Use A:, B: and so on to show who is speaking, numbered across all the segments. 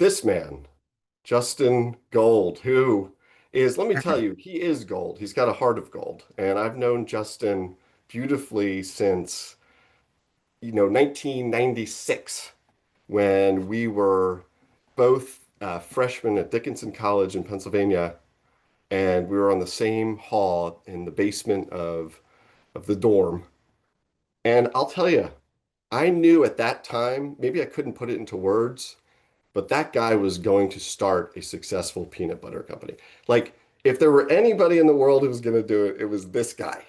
A: this man, Justin Gold, who is, let me tell you, he is gold. He's got a heart of gold. And I've known Justin beautifully since, 1996, when we were both freshmen at Dickinson College in Pennsylvania, and we were on the same hall in the basement of the dorm. And I'll tell you, I knew at that time, maybe I couldn't put it into words, but that guy was going to start a successful peanut butter company. Like, if there were anybody in the world who was going to do it, it was this guy.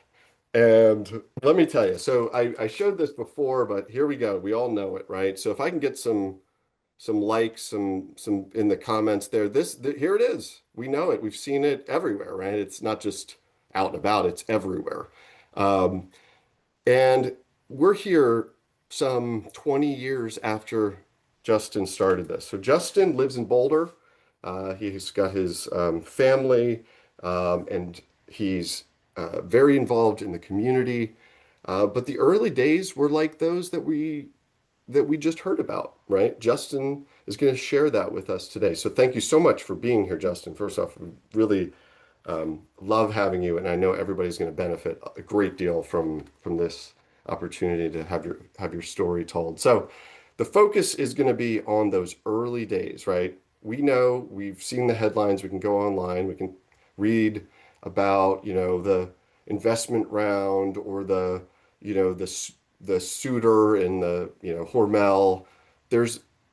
A: And let me tell you, so I showed this before, but here we go. We all know it, right? So if I can get some likes, some in the comments there, here it is. We know it. We've seen it everywhere, right? It's not just out and about, it's everywhere. Um, and we're here some 20 years after Justin started this. So Justin lives in Boulder. He's got his family, and he's very involved in the community. But the early days were like those that we just heard about, right? Justin is going to share that with us today. So thank you so much for being here, Justin. First off, we really love having you, and I know everybody's going to benefit a great deal from this opportunity to have your story told. So the focus is going to be on those early days, right? We know we've seen the headlines. We can go online. We can read about, the investment round or the suitor and the, Hormel.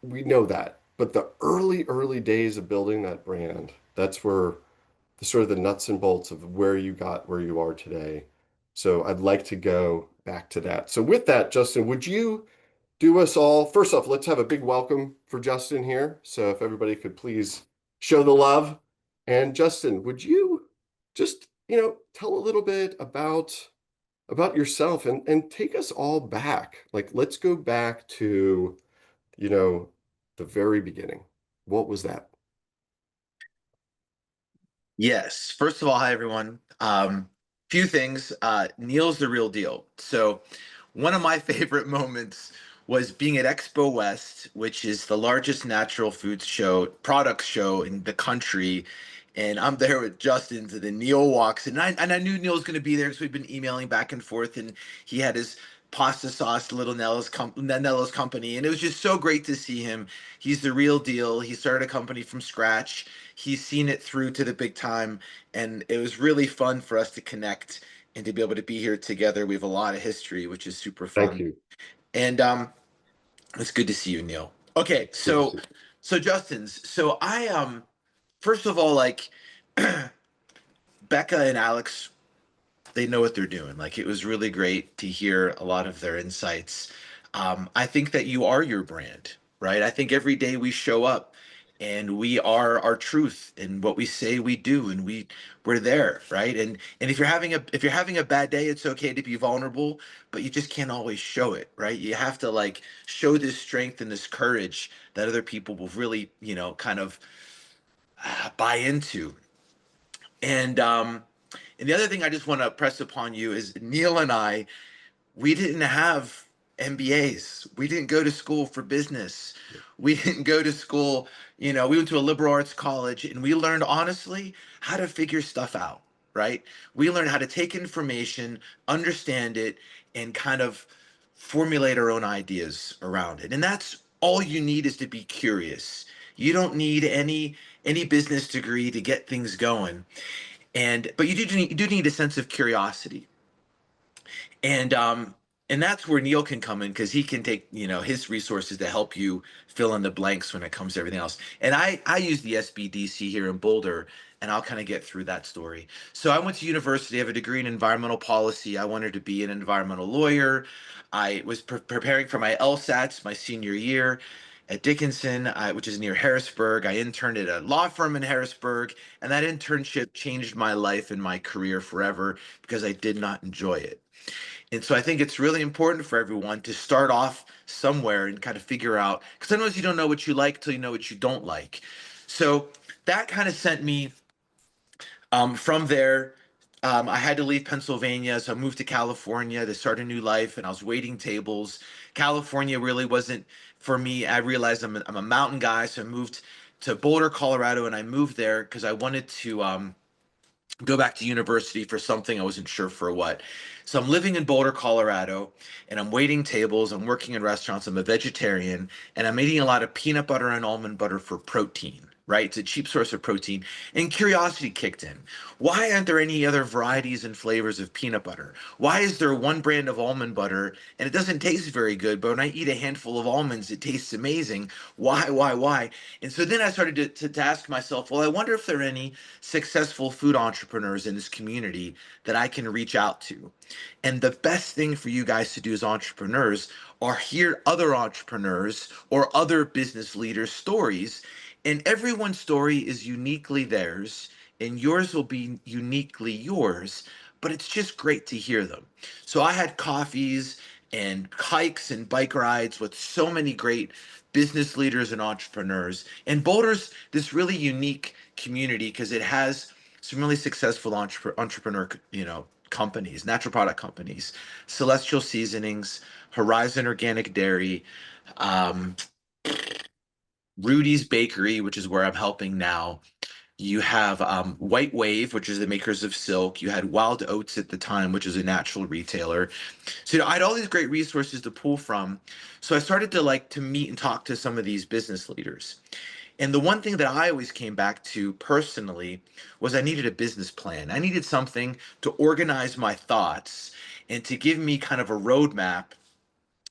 A: We know that. But the early days of building that brand, that's where the sort of the nuts and bolts of where you got where you are today. So I'd like to go back to that. So with that, Justin, would you do us all, first off, let's have a big welcome for Justin here. So if everybody could please show the love. And Justin, would you just, tell a little bit about yourself and take us all back. Like, let's go back to, you know, the very beginning. What was that?
B: Yes. First of all, hi everyone. Few things. Neil's the real deal. So, one of my favorite moments was being at Expo West, which is the largest natural foods show, product show in the country. And I'm there with Justin, and then Neil walks, and I knew Neil was going to be there because we've been emailing back and forth, and he had his pasta sauce, Little Nello's company, and it was just so great to see him. He's the real deal. He started a company from scratch. He's seen it through to the big time, and it was really fun for us to connect and to be able to be here together. We have a lot of history, which is super
A: Thank
B: fun.
A: you.
B: And it's good to see you, Neil. Okay,
A: Good to
B: so
A: see you.
B: Justin's. So I first of all, like Becca and Alex, they know what they're doing. Like it was really great to hear a lot of their insights. I think that you are your brand, right? I think every day we show up and we are our truth and what we say we do, and we're there, right? And if you're having a bad day, it's okay to be vulnerable, but you just can't always show it, right? You have to like show this strength and this courage that other people will really, kind of buy into. And and the other thing I just want to press upon you is Neil and I, we didn't have MBAs. We didn't go to school for business. We didn't go to school, we went to a liberal arts college and we learned honestly how to figure stuff out, right? We learned how to take information, understand it, and kind of formulate our own ideas around it. And that's all you need, is to be curious. You don't need any business degree to get things going, but you do need a sense of curiosity, and and that's where Neil can come in, because he can take his resources to help you fill in the blanks when it comes to everything else. And I use the SBDC here in Boulder, and I'll kind of get through that story. So I went to university. I have a degree in environmental policy. I wanted to be an environmental lawyer. I was preparing for my LSATs my senior year at Dickinson, which is near Harrisburg. I interned at a law firm in Harrisburg, and that internship changed my life and my career forever because I did not enjoy it. And so I think it's really important for everyone to start off somewhere and kind of figure out, because sometimes you don't know what you like till you know what you don't like. So that kind of sent me from there I had to leave Pennsylvania, so I moved to California to start a new life, and I was waiting tables. California really wasn't for me. I realized I'm a mountain guy, so I moved to Boulder, Colorado, and I moved there because I wanted to go back to university for something. I wasn't sure for what. So I'm living in Boulder, Colorado, and I'm waiting tables. I'm working in restaurants. I'm a vegetarian, and I'm eating a lot of peanut butter and almond butter for protein. Right? It's a cheap source of protein. And curiosity kicked in. Why aren't there any other varieties and flavors of peanut butter? Why is there one brand of almond butter and it doesn't taste very good, but when I eat a handful of almonds, it tastes amazing? Why? And so then I started to ask myself, well, I wonder if there are any successful food entrepreneurs in this community that I can reach out to. And the best thing for you guys to do as entrepreneurs are hear other entrepreneurs or other business leaders' stories. And everyone's story is uniquely theirs, and yours will be uniquely yours. But it's just great to hear them. So I had coffees and hikes and bike rides with so many great business leaders and entrepreneurs. And Boulder's this really unique community because it has some really successful entrepreneur, companies, natural product companies, Celestial Seasonings, Horizon Organic Dairy, um, Rudy's Bakery, which is where I'm helping now. You have White Wave, which is the makers of Silk. You had Wild Oats at the time, which is a natural retailer. So I had all these great resources to pull from. So I started to like to meet and talk to some of these business leaders. And the one thing that I always came back to personally was I needed a business plan. I needed something to organize my thoughts and to give me kind of a roadmap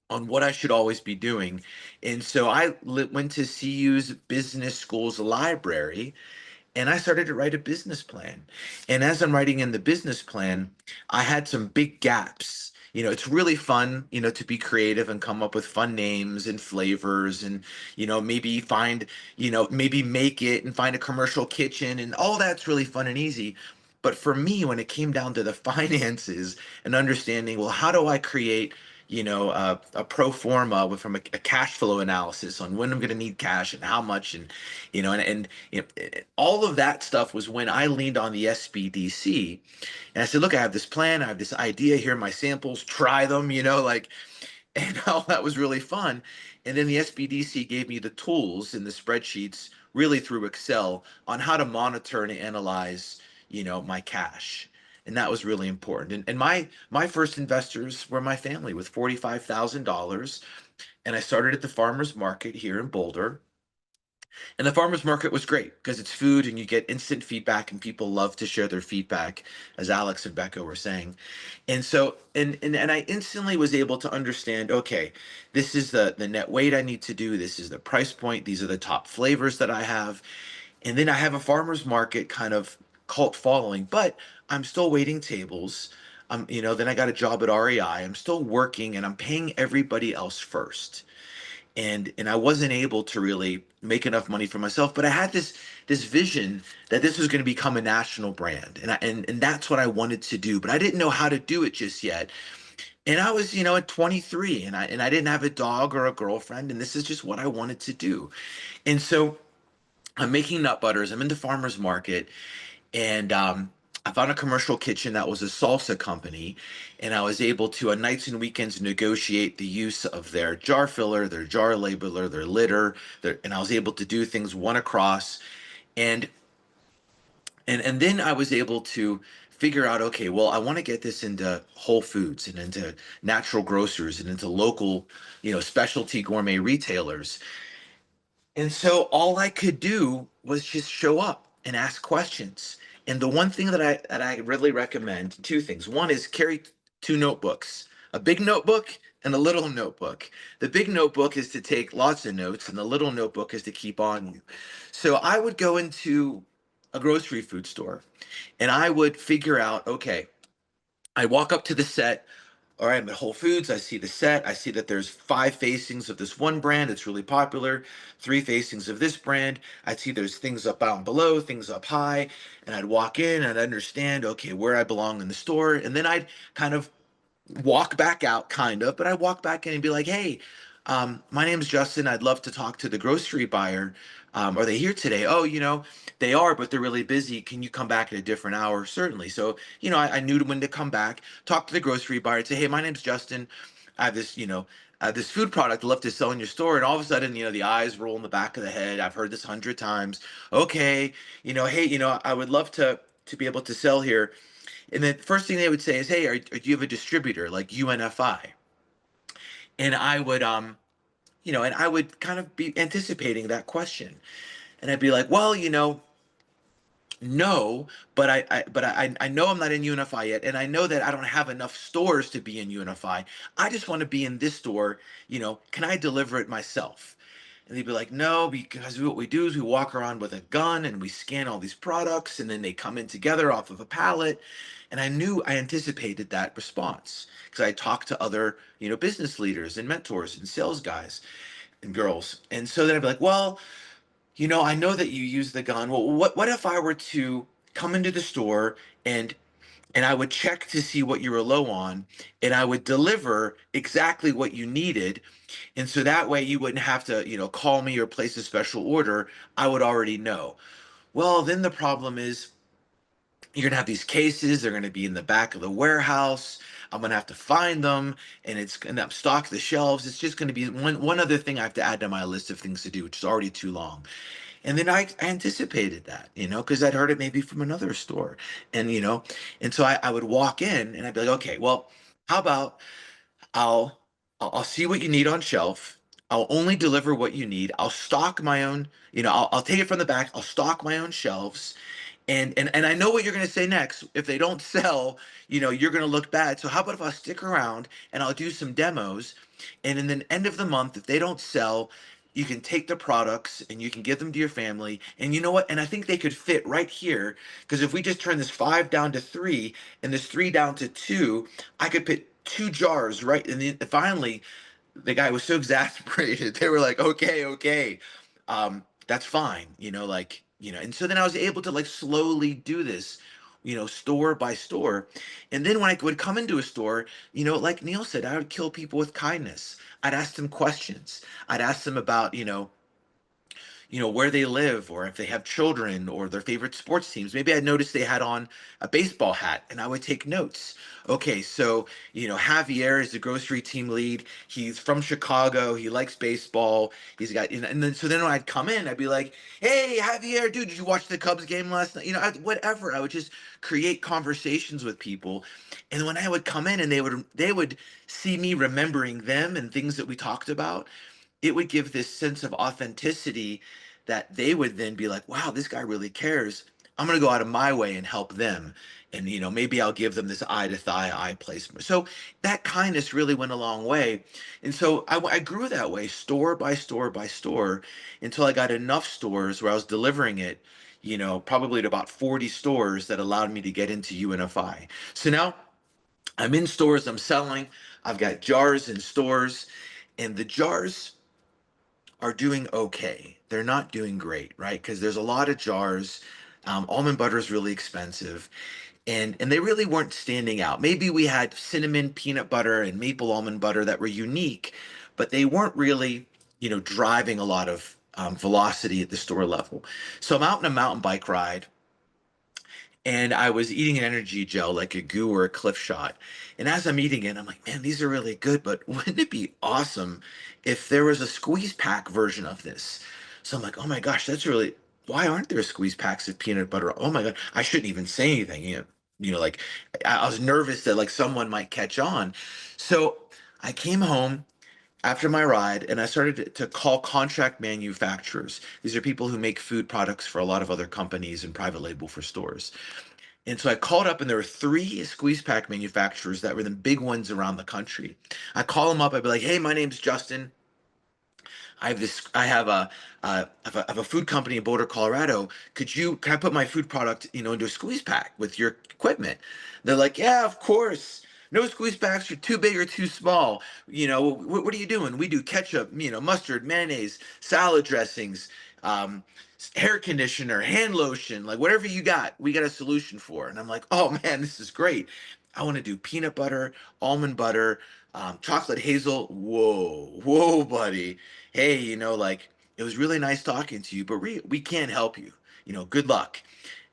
B: on what I should always be doing. And so I went to CU's business school's library and I started to write a business plan. And as I'm writing in the business plan, I had some big gaps. It's really fun, to be creative and come up with fun names and flavors and, maybe maybe make it and find a commercial kitchen and all that's really fun and easy. But for me, when it came down to the finances and understanding, well, how do I create a pro forma from a cash flow analysis on when I'm going to need cash and how much, and all of that stuff was when I leaned on the SBDC and I said, look, I have this plan, I have this idea, here are my samples, try them, and all that was really fun. And then the SBDC gave me the tools and the spreadsheets really through Excel on how to monitor and analyze, my cash. And that was really important. And my first investors were my family with $45,000. And I started at the farmers market here in Boulder. And the farmers market was great because it's food and you get instant feedback and people love to share their feedback, as Alex and Becca were saying. And so and I instantly was able to understand, okay, this is the net weight I need to do, this is the price point, these are the top flavors that I have. And then I have a farmers market kind of cult following, but I'm still waiting tables. Then I got a job at REI. I'm still working and I'm paying everybody else first, and I wasn't able to really make enough money for myself. But I had this vision that this was going to become a national brand, and that's what I wanted to do. But I didn't know how to do it just yet. And I was, at 23, and I didn't have a dog or a girlfriend, and this is just what I wanted to do. And so I'm making nut butters. I'm in the farmers market, and I found a commercial kitchen that was a salsa company, and I was able to on nights and weekends negotiate the use of their jar filler, their jar labeler, their litter, and I was able to do things one across, and and then I was able to figure out, okay, well, I want to get this into Whole Foods and into natural grocers and into local, specialty gourmet retailers. And so all I could do was just show up and ask questions. And the one thing that I really recommend, two things. One is carry two notebooks, a big notebook and a little notebook. The big notebook is to take lots of notes, and the little notebook is to keep on you. So I would go into a grocery food store and I would figure out, okay, I walk up to the set. All right, I'm at Whole Foods. I see the set. I see that there's five facings of this one brand. It's really popular. Three facings of this brand. I'd see there's things up down below, things up high. And I'd walk in and I'd understand, okay, where I belong in the store. And then I'd kind of walk back out, kind of, but I'd walk back in and be like, hey, My name's Justin. I'd love to talk to the grocery buyer. Are they here today? Oh, they are, but they're really busy. Can you come back at a different hour? Certainly. So, I knew when to come back, talk to the grocery buyer, and say, hey, my name's Justin. I have this food product I'd love to sell in your store. And all of a sudden, the eyes roll in the back of the head. I've heard this 100 times. Okay, hey, I would love to be able to sell here. And then the first thing they would say is, hey, do you have a distributor like UNFI? And I would kind of be anticipating that question. And I'd be like, well, no, but I know I'm not in Unify yet, and I know that I don't have enough stores to be in Unify. I just want to be in this store. Can I deliver it myself? And they'd be like, no, because what we do is we walk around with a gun and we scan all these products, and then they come in together off of a pallet. And I anticipated that response because I talked to other, business leaders and mentors and sales guys and girls. And so then I'd be like, well, I know that you use the gun. Well, what if I were to come into the store and I would check to see what you were low on, and I would deliver exactly what you needed. And so that way you wouldn't have to, call me or place a special order. I would already know. Well, then the problem is you're gonna have these cases, they're gonna be in the back of the warehouse. I'm gonna have to find them, and it's gonna stock the shelves. It's just gonna be one other thing I have to add to my list of things to do, which is already too long. And then I anticipated that, because I'd heard it maybe from another store. And so I would walk in and I'd be like, okay, well, how about I'll I'll see what you need on shelf. I'll only deliver what you need. I'll stock my own, I'll take it from the back. I'll stock my own shelves. And I know what you're going to say next. If they don't sell, you're going to look bad. So how about if I stick around and I'll do some demos, and in the end of the month, if they don't sell, you can take the products and you can give them to your family. And you know what? And I think they could fit right here, because if we just turn this 5 down to 3 and this 3 down to 2, I could put 2 jars right. And then finally, the guy was so exasperated. They were like, okay, okay, that's fine, and so then I was able to like slowly do this, store by store. And then when I would come into a store, like Neil said, I would kill people with kindness. I'd ask them questions. I'd ask them about, where they live, or if they have children, or their favorite sports teams. Maybe I noticed they had on a baseball hat, and I would take notes. Okay, so Javier is the grocery team lead. He's from Chicago. He likes baseball. He's got, and then so then when I'd come in, I'd be like, "Hey, Javier, dude, did you watch the Cubs game last night?" Whatever. I would just create conversations with people, and when I would come in, and they would see me remembering them and things that we talked about, it would give this sense of authenticity that they would then be like, wow, this guy really cares. I'm going to go out of my way and help them. And, maybe I'll give them this eye to thigh eye placement. So that kindness really went a long way. And so I grew that way, store by store by store, until I got enough stores where I was delivering it, probably to about 40 stores that allowed me to get into UNFI. So now I'm in stores, I'm selling, I've got jars in stores, and the jars are doing okay. They're not doing great, right? Because there's a lot of jars. Almond butter is really expensive, and they really weren't standing out. Maybe we had cinnamon peanut butter and maple almond butter that were unique, but they weren't really, driving a lot of velocity at the store level. So I'm out on a mountain bike ride, and I was eating an energy gel like a goo or a cliff shot. And as I'm eating it, I'm like, man, these are really good, but wouldn't it be awesome if there was a squeeze pack version of this? So I'm like, oh my gosh, why aren't there squeeze packs of peanut butter? Oh my God, I shouldn't even say anything. Like I was nervous that like someone might catch on. So I came home after my ride and I started to call contract manufacturers. These are people who make food products for a lot of other companies and private label for stores. And so I called up, and there were 3 squeeze pack manufacturers that were the big ones around the country. I call them up. I'd be like, "Hey, my name's Justin. I have this. I have a food company in Boulder, Colorado. Can I put my food product, into a squeeze pack with your equipment?" They're like, "Yeah, of course. No squeeze packs are too big or too small. What are you doing? We do ketchup, mustard, mayonnaise, salad dressings, um, hair conditioner, hand lotion, like whatever you got, we got a solution for." And I'm like, "Oh man, this is great." I want to do peanut butter, almond butter, chocolate hazel. Whoa, whoa, buddy. Hey, like it was really nice talking to you, but we can't help you. Good luck.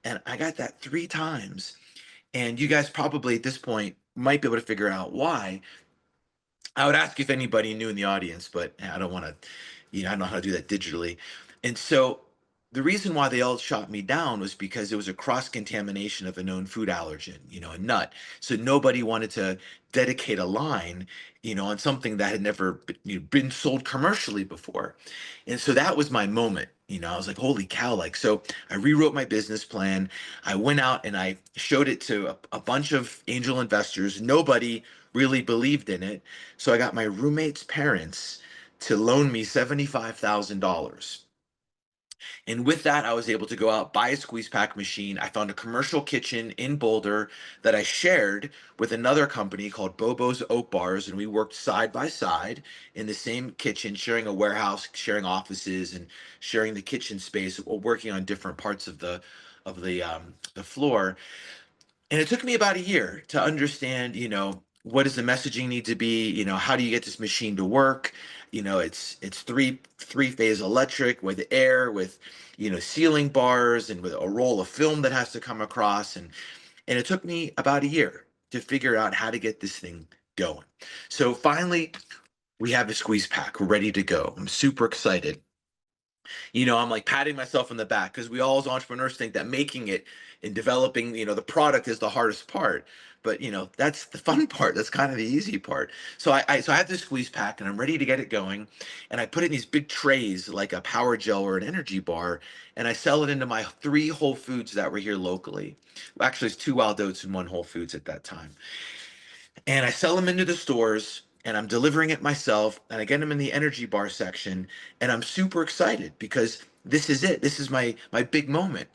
B: And I got that 3 times. And you guys probably at this point might be able to figure out why. I would ask if anybody knew in the audience, but I don't want to, I don't know how to do that digitally. And so the reason why they all shot me down was because it was a cross contamination of a known food allergen, a nut. So nobody wanted to dedicate a line, on something that had never been sold commercially before. And so that was my moment. I was like, holy cow. Like, so I rewrote my business plan. I went out and I showed it to a bunch of angel investors. Nobody really believed in it. So I got my roommate's parents to loan me $75,000. And with that, I was able to go out, buy a squeeze pack machine. I found a commercial kitchen in Boulder that I shared with another company called Bobo's Oat Bars. And we worked side by side in the same kitchen, sharing a warehouse, sharing offices, and sharing the kitchen space, working on different parts of the floor. And it took me about a year to understand, what does the messaging need to be? How do you get this machine to work? It's three phase electric with air, with ceiling bars, and with a roll of film that has to come across. And it took me about a year to figure out how to get this thing going. So finally, we have a squeeze pack. We're ready to go. I'm super excited. I'm like patting myself on the back because we all as entrepreneurs think that making it and developing, the product is the hardest part. But that's the fun part. That's kind of the easy part. So I have this squeeze pack and I'm ready to get it going. And I put it in these big trays like a power gel or an energy bar, and I sell it into my 3 Whole Foods that were here locally. Actually, it's 2 Wild Oats and 1 Whole Foods at that time. And I sell them into the stores and I'm delivering it myself and I get them in the energy bar section and I'm super excited because this is it. This is my big moment.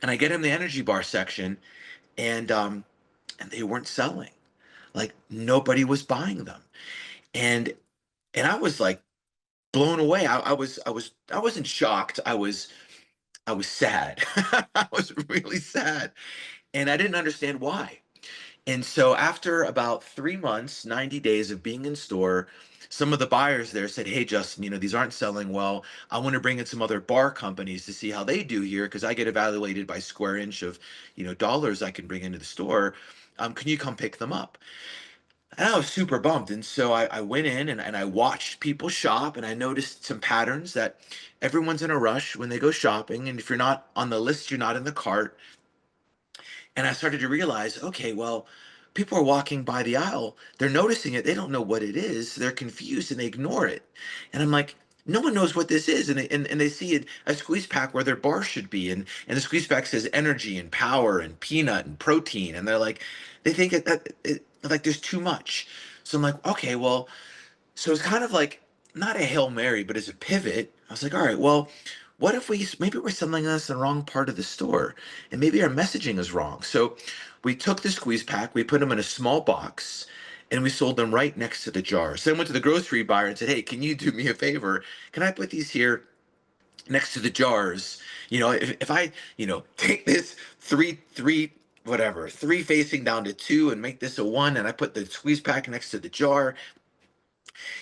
B: And I get them in the energy bar section and they weren't selling. Like nobody was buying them. And and I was like blown away. I wasn't shocked. I was sad. I was really sad. And I didn't understand why. And so after about 3 months, 90 days of being in store, some of the buyers there said, hey, Justin, these aren't selling well. I want to bring in some other bar companies to see how they do here because I get evaluated by square inch of, dollars I can bring into the store. Can you come pick them up? And I was super bummed. And so I went in and I watched people shop and I noticed some patterns that everyone's in a rush when they go shopping. And if you're not on the list, you're not in the cart. And I started to realize, okay, well, people are walking by the aisle. They're noticing it. They don't know what it is. They're confused and they ignore it. And I'm like, no one knows what this is. And they see a squeeze pack where their bar should be. And the squeeze pack says energy and power and peanut and protein. And they're like, they think like there's too much. So I'm like, okay, well, so it's kind of like not a Hail Mary, but as a pivot, I was like, all right, well, what if maybe we're selling this in the wrong part of the store and maybe our messaging is wrong. So we took the squeeze pack, we put them in a small box and we sold them right next to the jar. So I went to the grocery buyer and said, hey, can you do me a favor? Can I put these here next to the jars? If I, take this whatever, three facing down to two and make this a one, and I put the squeeze pack next to the jar,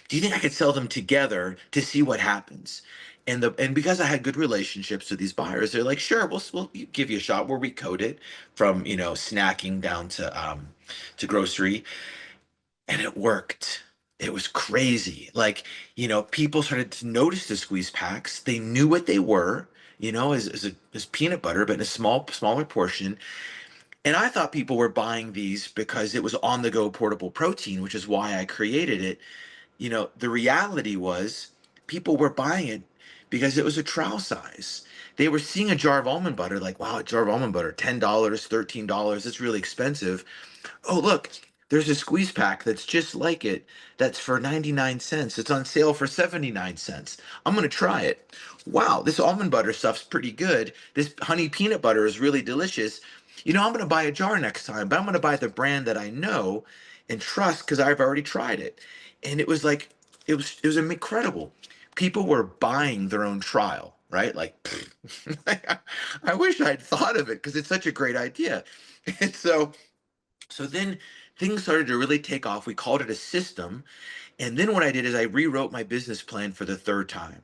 B: do you think I could sell them together to see what happens? And because I had good relationships with these buyers, they're like, sure, we'll give you a shot. We'll recode it from snacking down to grocery, and it worked. It was crazy. Like people started to notice the squeeze packs. They knew what they were, as peanut butter, but in a smaller portion. And I thought people were buying these because it was on the go portable protein, which is why I created it. The reality was people were buying it because it was a trial size. They were seeing a jar of almond butter, like, wow, a jar of almond butter, $10, $13, it's really expensive. Oh, look, there's a squeeze pack that's just like it. That's for 99 cents. It's on sale for 79 cents. I'm going to try it. Wow, this almond butter stuff's pretty good. This honey peanut butter is really delicious. I'm going to buy a jar next time, but I'm going to buy the brand that I know and trust because I've already tried it. And it was like, it was incredible. People were buying their own trial, right? Like, I wish I'd thought of it because it's such a great idea. And so So then things started to really take off. We called it a system. And then what I did is I rewrote my business plan for the third time.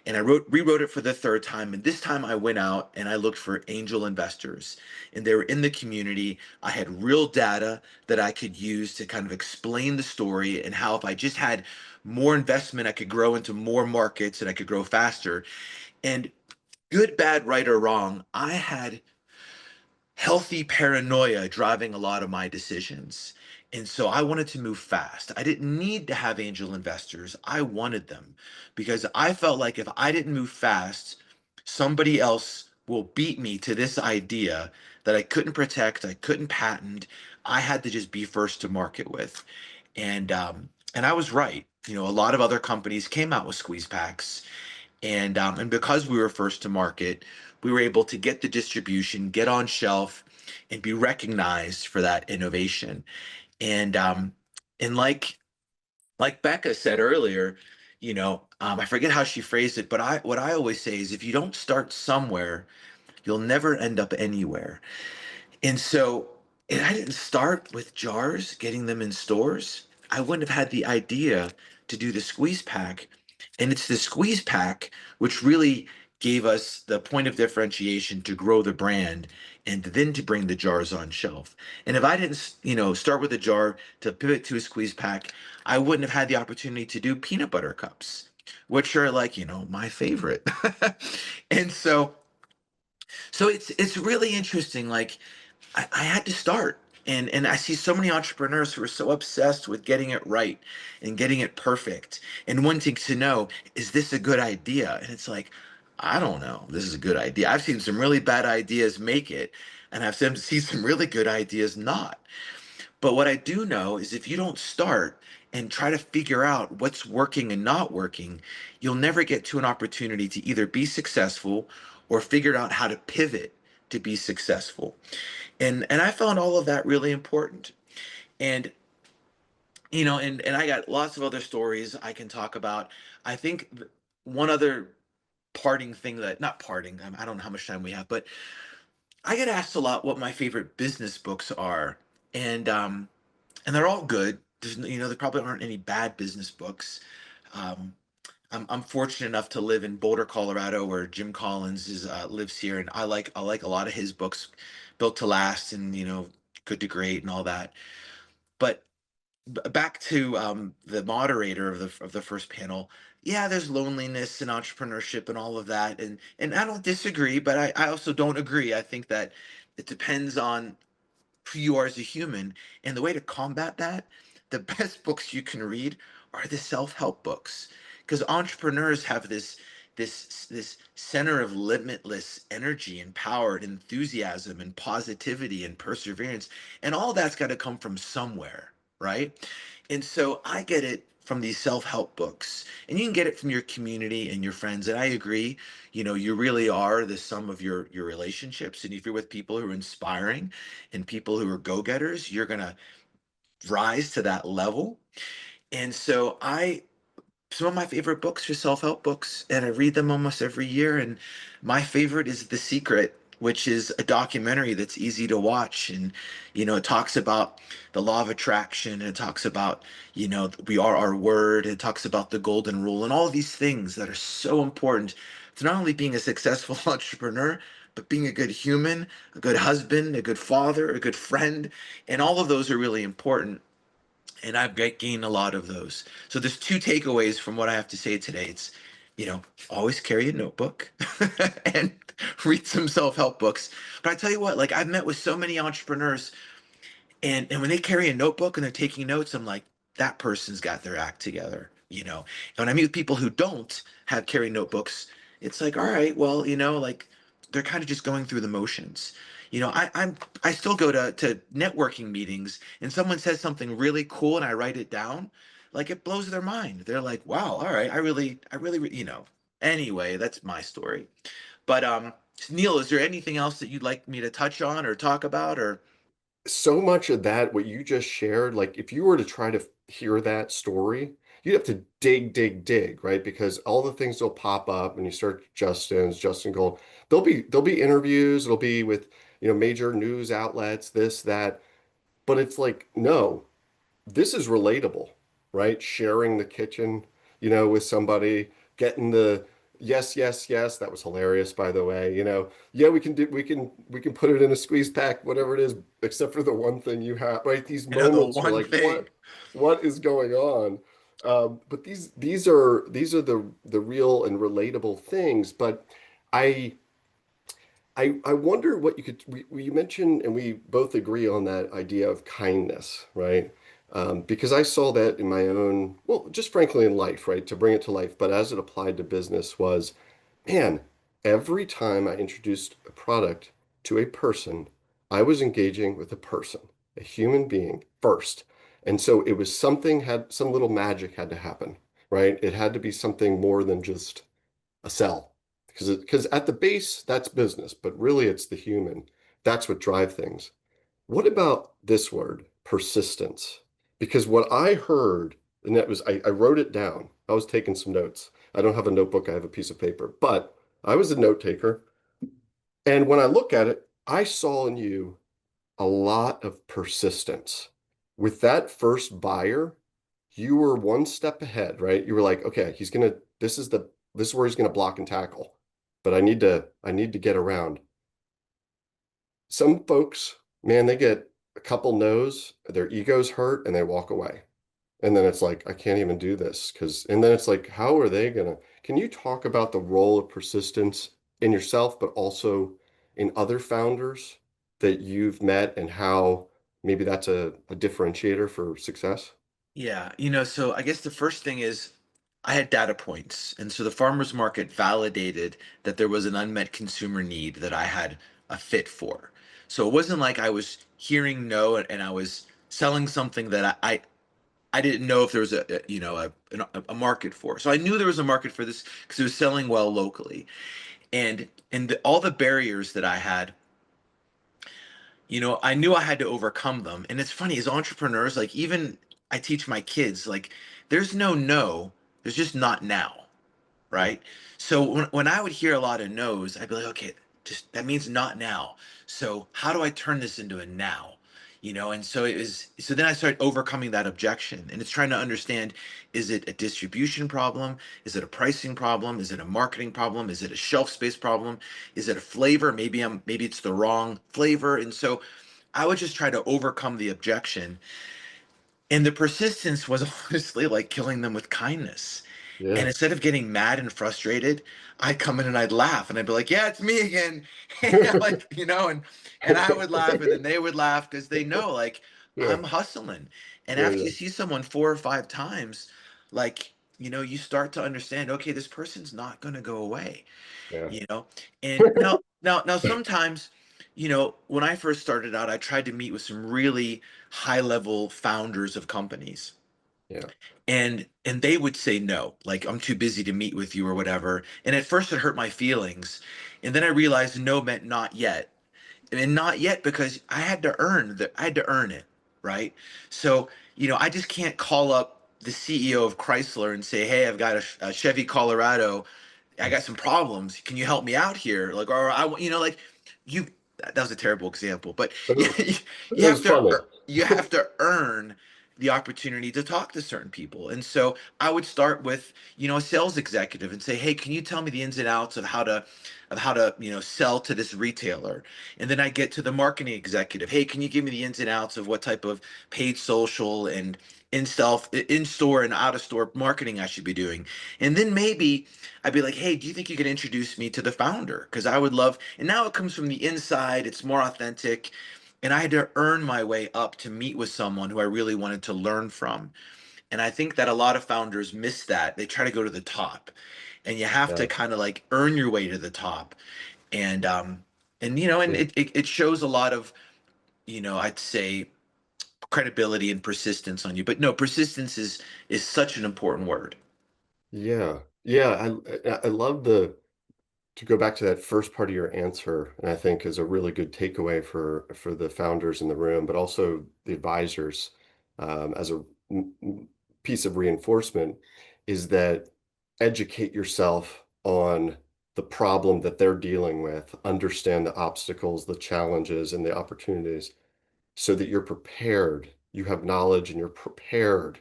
B: And I rewrote it for the third time. And this time I went out and I looked for angel investors. And they were in the community. I had real data that I could use to kind of explain the story and how if I just had more investment, I could grow into more markets and I could grow faster. And good, bad, right, or wrong, I had healthy paranoia driving a lot of my decisions. And so I wanted to move fast. I didn't need to have angel investors. I wanted them because I felt like if I didn't move fast, somebody else will beat me to this idea that I couldn't protect, I couldn't patent. I had to just be first to market with. And I was right. You know, a lot of other companies came out with squeeze packs and because we were first to market, we were able to get the distribution, get on shelf, and be recognized for that innovation. And um, and like Becca said earlier, I forget how she phrased it, but I what I always say is if you don't start somewhere, you'll never end up anywhere. And so, and I didn't start with jars, getting them in stores. I wouldn't have had the idea to do the squeeze pack. And it's the squeeze pack which really gave us the point of differentiation to grow the brand and then to bring the jars on shelf. And if I didn't, start with a jar to pivot to a squeeze pack, I wouldn't have had the opportunity to do peanut butter cups, which are like, my favorite. And so it's really interesting. Like I had to start. And I see so many entrepreneurs who are so obsessed with getting it right and getting it perfect and wanting to know, is this a good idea? And it's like, I don't know. This is a good idea. I've seen some really bad ideas make it, and I've seen some really good ideas not. But what I do know is if you don't start and try to figure out what's working and not working, you'll never get to an opportunity to either be successful or figure out how to pivot to be successful. And I found all of that really important. And and I got lots of other stories I can talk about. I think one other parting thing that not parting, I don't know how much time we have, but I get asked a lot what my favorite business books are. And they're all good. There probably aren't any bad business books. Um, I'm fortunate enough to live in Boulder, Colorado, where Jim Collins lives here, and I like a lot of his books, Built to Last and Good to Great and all that. But back to the moderator of the first panel. Yeah, there's loneliness and entrepreneurship and all of that, and I don't disagree, but I also don't agree. I think that it depends on who you are as a human. And the way to combat that, the best books you can read are the self-help books. Because entrepreneurs have this center of limitless energy and power and enthusiasm and positivity and perseverance. And all that's got to come from somewhere, right? And so I get it from these self-help books. And you can get it from your community and your friends. And I agree, you really are the sum of your relationships. And if you're with people who are inspiring and people who are go-getters, you're going to rise to that level. And so some of my favorite books are self-help books, and I read them almost every year. And my favorite is The Secret, which is a documentary that's easy to watch. And it talks about the law of attraction, and it talks about we are our word, it talks about the golden rule and all these things that are so important to not only being a successful entrepreneur, but being a good human, a good husband, a good father, a good friend. And all of those are really important, and I've gained a lot of those. So there's two takeaways from what I have to say today. It's, always carry a notebook and read some self-help books. But I tell you what, like I've met with so many entrepreneurs, and when they carry a notebook and they're taking notes, I'm like, that person's got their act together, And when I meet with people who don't have carry notebooks, it's like, all right, well, like they're kind of just going through the motions. I still go to networking meetings and someone says something really cool and I write it down, like it blows their mind. They're like, wow, all right, I really. Anyway, that's my story. But Neil, is there anything else that you'd like me to touch on or talk about or
A: So much of that, what you just shared, like if you were to try to hear that story, you'd have to dig, dig, dig, right? Because all the things will pop up and you search Justin Gold. There'll be interviews, it'll be with, major news outlets, this, that. But it's like, no, this is relatable, right? Sharing the kitchen, with somebody, getting the yes, yes, yes. That was hilarious, by the way. Yeah, we can put it in a squeeze pack, whatever it is, except for the one thing you have, right? These
B: You know, the
A: moments are
B: one
A: like,
B: thing.
A: what is going on? But these are the real and relatable things. But I I wonder what you mentioned, and we both agree on that idea of kindness, right? Because I saw that in my own, well, just frankly in life, right? To bring it to life, but as it applied to business was, man, every time I introduced a product to a person, I was engaging with a person, a human being first. And so it was some little magic had to happen, right? It had to be something more than just a sell. Because at the base, that's business, but really it's the human. That's what drive things. What about this word, persistence? Because what I heard, and that was, I wrote it down. I was taking some notes. I don't have a notebook, I have a piece of paper, but I was a note taker. And when I look at it, I saw in you a lot of persistence. With that first buyer, you were one step ahead, right? You were like, okay, this is where he's gonna block and tackle. But I need to get around. Some folks, man, they get a couple no's, their ego's hurt, and they walk away. And then it's like, I can't even do this and then it's like, how are they gonna, can you talk about the role of persistence in yourself, but also in other founders that you've met and how maybe that's a differentiator for success?
B: Yeah, so I guess the first thing is I had data points. And so the farmers market validated that there was an unmet consumer need that I had a fit for. So it wasn't like I was hearing no and I was selling something that I didn't know if there was a market for. So I knew there was a market for this because it was selling well locally. All the barriers that I had, I knew I had to overcome them. And it's funny, as entrepreneurs, like even I teach my kids, like there's no, there's just not now,
A: Yeah.
B: right? So when I would hear a lot of no's, I'd be like, okay, just that means not now. So how do I turn this into a now? And so then I started overcoming that objection. And it's trying to understand, is it a distribution problem? Is it a pricing problem? Is it a marketing problem? Is it a shelf space problem? Is it a flavor? Maybe it's the wrong flavor. And so I would just try to overcome the objection. And the persistence was honestly like killing them with kindness. And
A: Yeah.
B: instead of getting mad and frustrated, I'd come in and I'd laugh and I'd be like, "Yeah, it's me again." Like, and I would laugh and then they would laugh because they know like
A: Yeah.
B: I'm hustling. And
A: Yeah.
B: after you
A: Yeah.
B: see someone 4 or 5 times, like, you start to understand, okay, this person's not gonna go away,
A: Yeah.
B: you know? And now sometimes, when I first started out, I tried to meet with some really high level founders of companies
A: Yeah.
B: and they would say no, like I'm too busy to meet with you or whatever. And at first it hurt my feelings, and then I realized no meant not yet. And not yet because I had to earn it, right? So I just can't call up the CEO of Chrysler and say, hey, I've got a Chevy Colorado, I got some problems, can you help me out here, like, or I like you that was a terrible example, but
A: It
B: you,
A: was,
B: you
A: it
B: have
A: was
B: to
A: funny.
B: you have to earn the opportunity to talk to certain people. And so I would start with, a sales executive and say, hey, can you tell me the ins and outs of how to sell to this retailer? And then I get to the marketing executive, hey, can you give me the ins and outs of what type of paid social and in store and out of store marketing I should be doing? And then maybe I'd be like, hey, do you think you could introduce me to the founder? Because I would love, and now it comes from the inside, it's more authentic. And I had to earn my way up to meet with someone who I really wanted to learn from. And I think that a lot of founders miss that. They try to go to the top, and you have to
A: Yeah.
B: kind of like earn your way to the top. And
A: Yeah.
B: it shows a lot of, I'd say credibility and persistence on you. But no, persistence is such an important word.
A: Yeah. Yeah. I love to go back to that first part of your answer, and I think is a really good takeaway for the founders in the room, but also the advisors, as a piece of reinforcement, is that educate yourself on the problem that they're dealing with, understand the obstacles, the challenges, and the opportunities, so that you're prepared. You have knowledge and you're prepared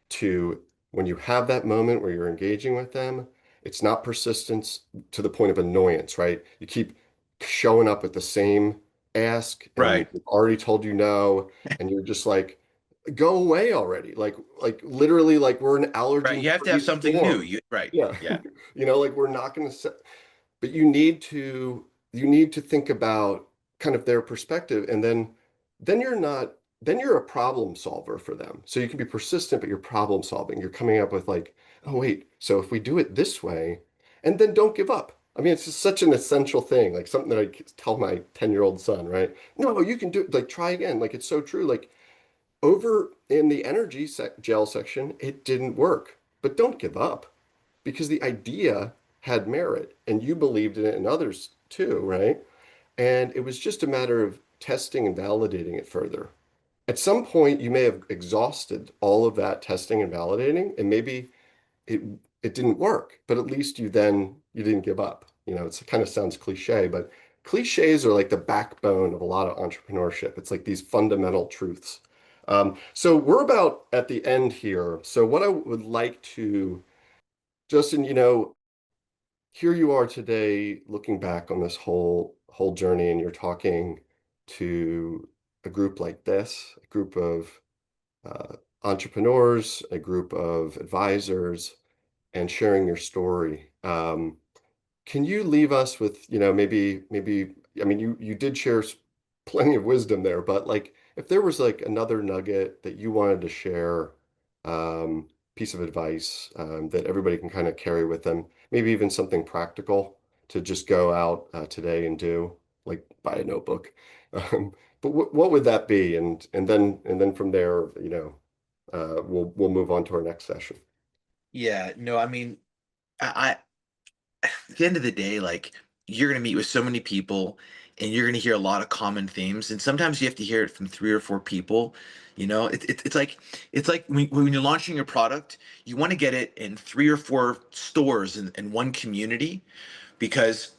A: to, when you have that moment where you're engaging with them, it's not persistence to the point of annoyance, right? You keep showing up with the same ask and
B: Right.
A: they've already told you no, and you're just like, go away already. Like literally like we're an
B: Right. You have to
A: allergen-free
B: have something new.
A: storm.
B: You right.
A: Yeah.
B: Yeah.
A: Like we're not going to, but you need to think about kind of their perspective, and then you're not then you're a problem solver for them. So you can be persistent, but you're problem solving. You're coming up with like, oh wait, so if we do it this way, and then don't give up. I mean, it's just such an essential thing, like something that I tell my 10-year-old son, right? No, you can do it, like try again. Like it's so true. Like over in the energy gel section, it didn't work, but don't give up because the idea had merit and you believed in it and others too, right? And it was just a matter of testing and validating it further. At some point, you may have exhausted all of that testing and validating, and maybe it it didn't work, but at least you didn't give up. It kind of sounds cliche, but cliches are like the backbone of a lot of entrepreneurship. It's like these fundamental truths. So we're about at the end here. So what I would like to, Justin, here you are today looking back on this whole journey, and you're talking to a group like this, a group of uh, entrepreneurs, a group of advisors, and sharing your story. Can you leave us with, maybe, I mean, you did share plenty of wisdom there, but like if there was like another nugget that you wanted to share, piece of advice, that everybody can kind of carry with them, maybe even something practical to just go out today and do, like buy a notebook. Um, but what would that be? And then from there, we'll move on to our next session.
B: Yeah. No, I mean, at the end of the day, like you're going to meet with so many people and you're going to hear a lot of common themes. And sometimes you have to hear it from three or four people. It's like when you're launching your product, you want to get it in three or four stores in one community because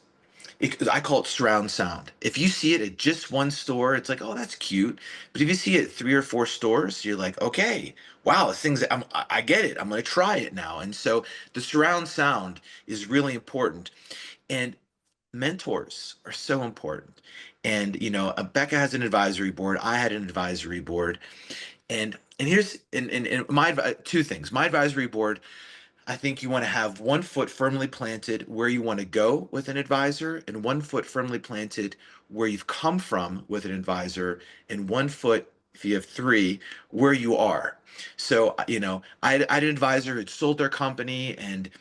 B: I call it surround sound. If you see it at just one store, it's like, oh, that's cute. But if you see it at three or four stores, you're like, okay, wow, this thing's, I get it. I'm going to try it now. And so the surround sound is really important. And mentors are so important. And Becca has an advisory board. I had an advisory board. And here's and my two things. My advisory board, I think you want to have one foot firmly planted where you want to go with an advisor, and one foot firmly planted where you've come from with an advisor, and one foot, if you have three, where you are. So, I had an advisor who'd sold their company and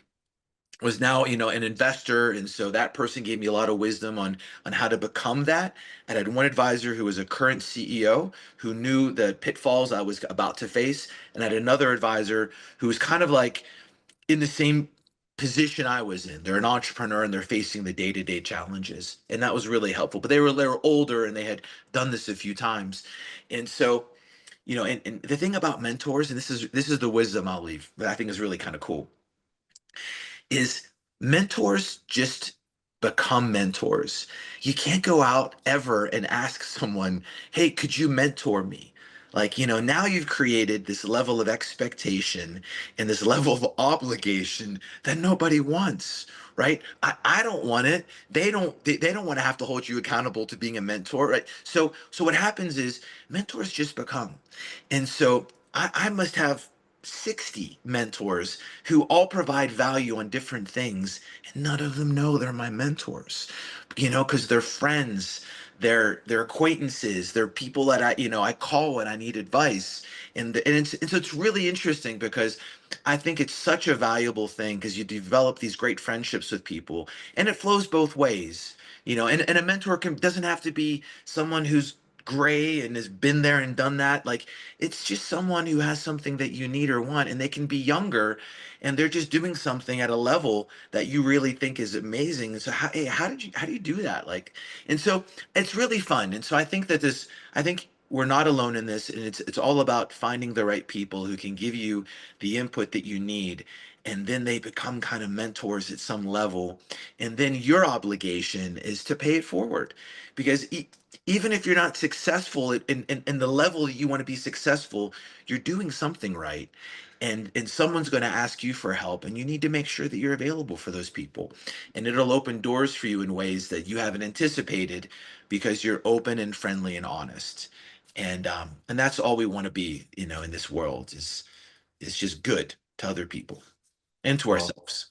B: was now an investor, and so that person gave me a lot of wisdom on how to become that. And I had one advisor who was a current CEO who knew the pitfalls I was about to face, and I had another advisor who was kind of like in the same position I was in. They're an entrepreneur and they're facing the day-to-day challenges. And that was really helpful. But they were older and they had done this a few times. And so, and the thing about mentors, and this is the wisdom I'll leave that I think is really kind of cool, is mentors just become mentors. You can't go out ever and ask someone, hey, could you mentor me? Like, now you've created this level of expectation and this level of obligation that nobody wants, right? I don't want it. They don't want to have to hold you accountable to being a mentor, right? So what happens is mentors just become. And so I must have 60 mentors who all provide value on different things, and none of them know they're my mentors, because they're friends, they're acquaintances, they're people that I call when I need advice. And so it's really interesting because I think it's such a valuable thing because you develop these great friendships with people, and it flows both ways. And a mentor doesn't have to be someone who's gray and has been there and done that. Like, it's just someone who has something that you need or want, and they can be younger and they're just doing something at a level that you really think is amazing. And so hey, how do you do that? Like, and so it's really fun. And so I think we're not alone in this, and it's all about finding the right people who can give you the input that you need, and then they become kind of mentors at some level, and then your obligation is to pay it forward, because even if you're not successful in the level that you want to be successful, you're doing something right, and someone's going to ask you for help, and you need to make sure that you're available for those people, and it'll open doors for you in ways that you haven't anticipated because you're open and friendly and honest, and that's all we want to be, in this world, is just good to other people and to
A: Well,
B: ourselves.